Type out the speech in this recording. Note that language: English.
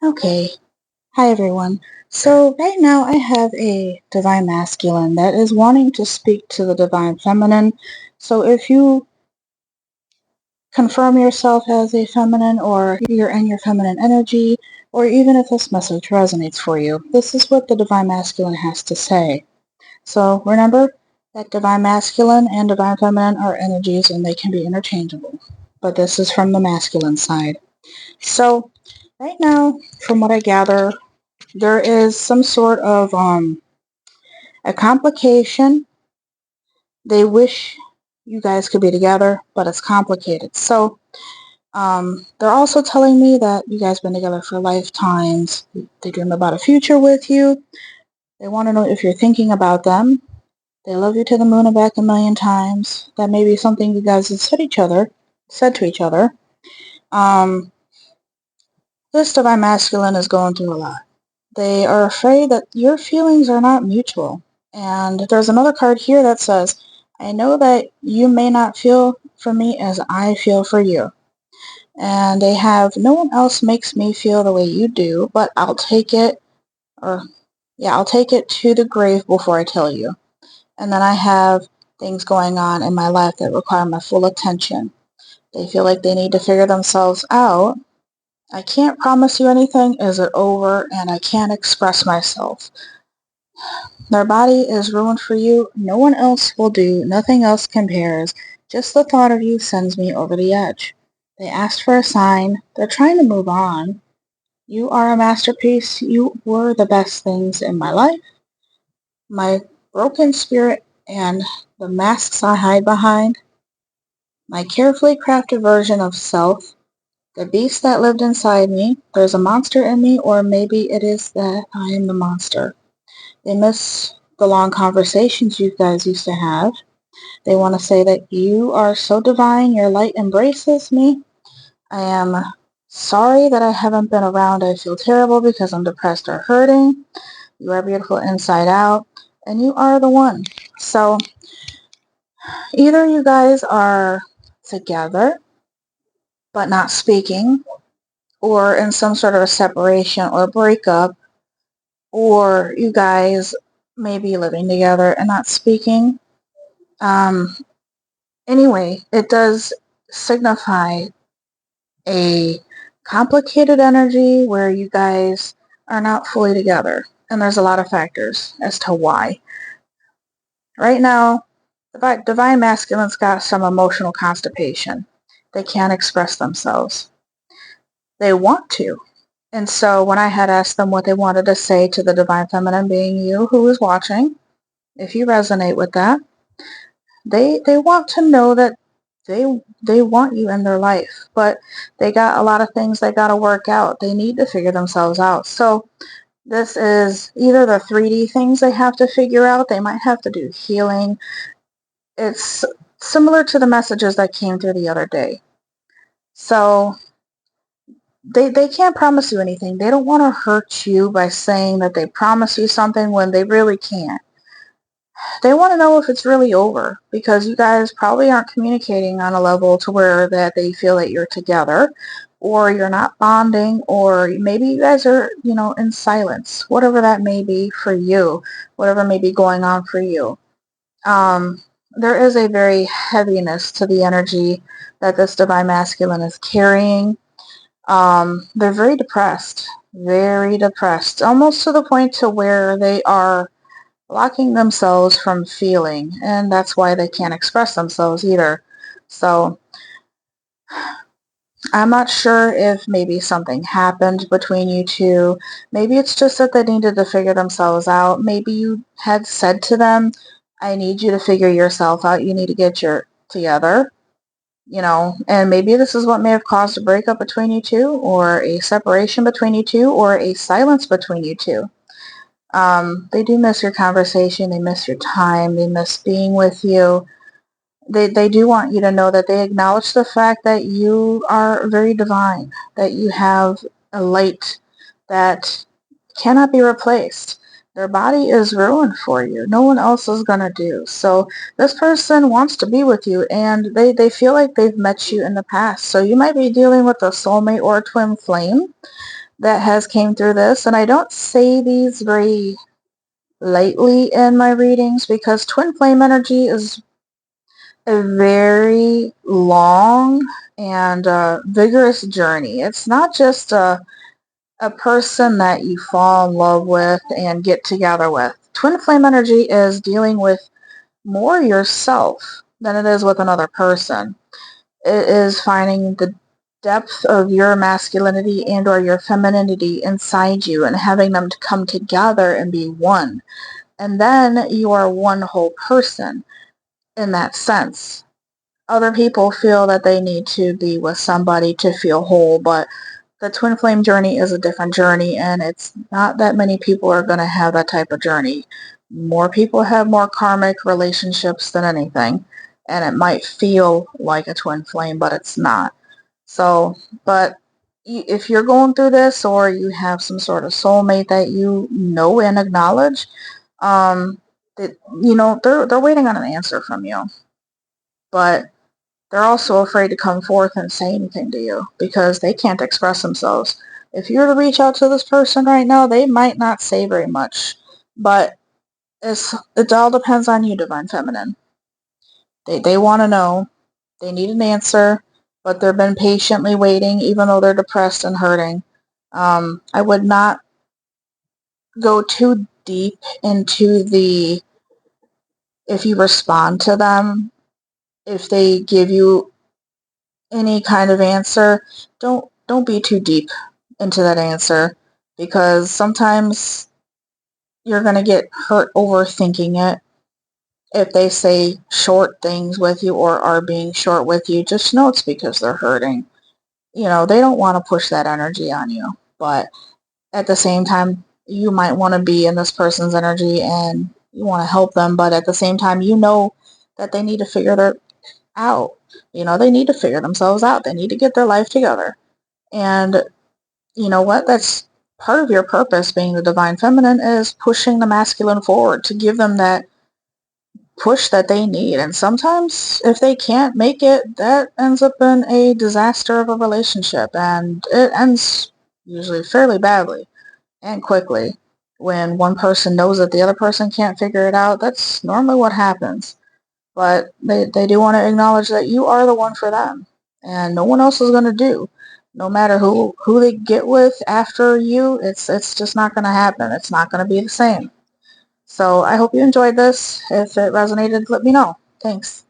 Okay. Hi, everyone. So, right now I have a divine masculine that is wanting to speak to the divine feminine. So, if you confirm yourself as a feminine or you're in your feminine energy, or even if this message resonates for you, this is what the divine masculine has to say. So, remember that divine masculine and divine feminine are energies and they can be interchangeable. But this is from the masculine side. So, right now, from what I gather, there is some sort of a complication. They wish you guys could be together, but it's complicated. So they're also telling me that you guys been together for lifetimes. They dream about a future with you. They want to know if you're thinking about them. They love you to the moon and back a million times. That may be something you guys have said to each other. Um, this divine masculine is going through a lot. They are afraid that your feelings are not mutual. And there's another card here that says, I know that you may not feel for me as I feel for you. And they have, no one else makes me feel the way you do, but I'll take it, or yeah, I'll take it to the grave before I tell you. And then I have things going on in my life that require my full attention. They feel like they need to figure themselves out. I can't promise you anything. Is it over? And I can't express myself. Their body is ruined for you. No one else will do. Nothing else compares. Just the thought of you sends me over the edge. They asked for a sign. They're trying to move on. You are a masterpiece. You were the best things in my life. My broken spirit and the masks I hide behind. My carefully crafted version of self. The beast that lived inside me. There's a monster in me, or maybe it is that I am the monster. They miss the long conversations you guys used to have. They want to say that you are so divine, your light embraces me. I am sorry that I haven't been around. I feel terrible because I'm depressed or hurting. You are beautiful inside out, and you are the one. So either you guys are together but not speaking, or in some sort of a separation or breakup, or you guys may be living together and not speaking. Um, Anyway, it does signify a complicated energy where you guys are not fully together. And there's a lot of factors as to why. Right now, the divine masculine's got some emotional constipation. They can't express themselves. They want to. And so when I had asked them what they wanted to say to the divine feminine, being you who is watching, if you resonate with that, they want to know that they want you in their life, but they got a lot of things they got to work out. They need to figure themselves out. So this is either the 3D things they have to figure out. They might have to do healing. It's similar to the messages that came through the other day. So they can't promise you anything. They don't want to hurt you by saying that they promise you something when they really can't. They want to know if it's really over because you guys probably aren't communicating on a level to where that they feel that you're together, or you're not bonding, or maybe you guys are, in silence, whatever that may be for you, whatever may be going on for you. There is a very heaviness to the energy that this divine masculine is carrying. They're very depressed, almost to the point to where they are blocking themselves from feeling, and that's why they can't express themselves either. So I'm not sure if maybe something happened between you two. Maybe it's just that they needed to figure themselves out. Maybe you had said to them, I need you to figure yourself out. You need to get your together, and maybe this is what may have caused a breakup between you two, or a separation between you two, or a silence between you two. They do miss your conversation. They miss your time. They miss being with you. They do want you to know that they acknowledge the fact that you are very divine, that you have a light that cannot be replaced. Their body is ruined for you. No one else is going to do. So this person wants to be with you, and they feel like they've met you in the past. So you might be dealing with a soulmate or a twin flame that has came through this, and I don't say these very lightly in my readings because twin flame energy is a very long and vigorous journey. It's not just a person that you fall in love with and get together with. Twin flame energy is dealing with more yourself than it is with another person. It is finding the depth of your masculinity and or your femininity inside you and having them to come together and be one. And then you are one whole person in that sense. Other people feel that they need to be with somebody to feel whole, but the twin flame journey is a different journey, and it's not that many people are going to have that type of journey. More people have more karmic relationships than anything, and it might feel like a twin flame, but it's not. So, but if you're going through this or you have some sort of soulmate that you know and acknowledge, that they're waiting on an answer from you, but they're also afraid to come forth and say anything to you because they can't express themselves. If you were to reach out to this person right now, they might not say very much, but it all depends on you, Divine Feminine. They want to know. They need an answer, but they've been patiently waiting, even though they're depressed and hurting. I would not go too deep into if you respond to them, if they give you any kind of answer, don't be too deep into that answer because sometimes you're going to get hurt overthinking it. If they say short things with you or are being short with you, just know it's because they're hurting. They don't want to push that energy on you, but at the same time, you might want to be in this person's energy and you want to help them, but at the same time, that they need to figure their out. They need to figure themselves out. They need to get their life together. And you know what? That's part of your purpose being the Divine Feminine is pushing the masculine forward to give them that push that they need. And sometimes if they can't make it, that ends up in a disaster of a relationship. And it ends usually fairly badly and quickly. When one person knows that the other person can't figure it out, that's normally what happens. But they do want to acknowledge that you are the one for them. And no one else is going to do. No matter who they get with after you, it's just not going to happen. It's not going to be the same. So I hope you enjoyed this. If it resonated, let me know. Thanks.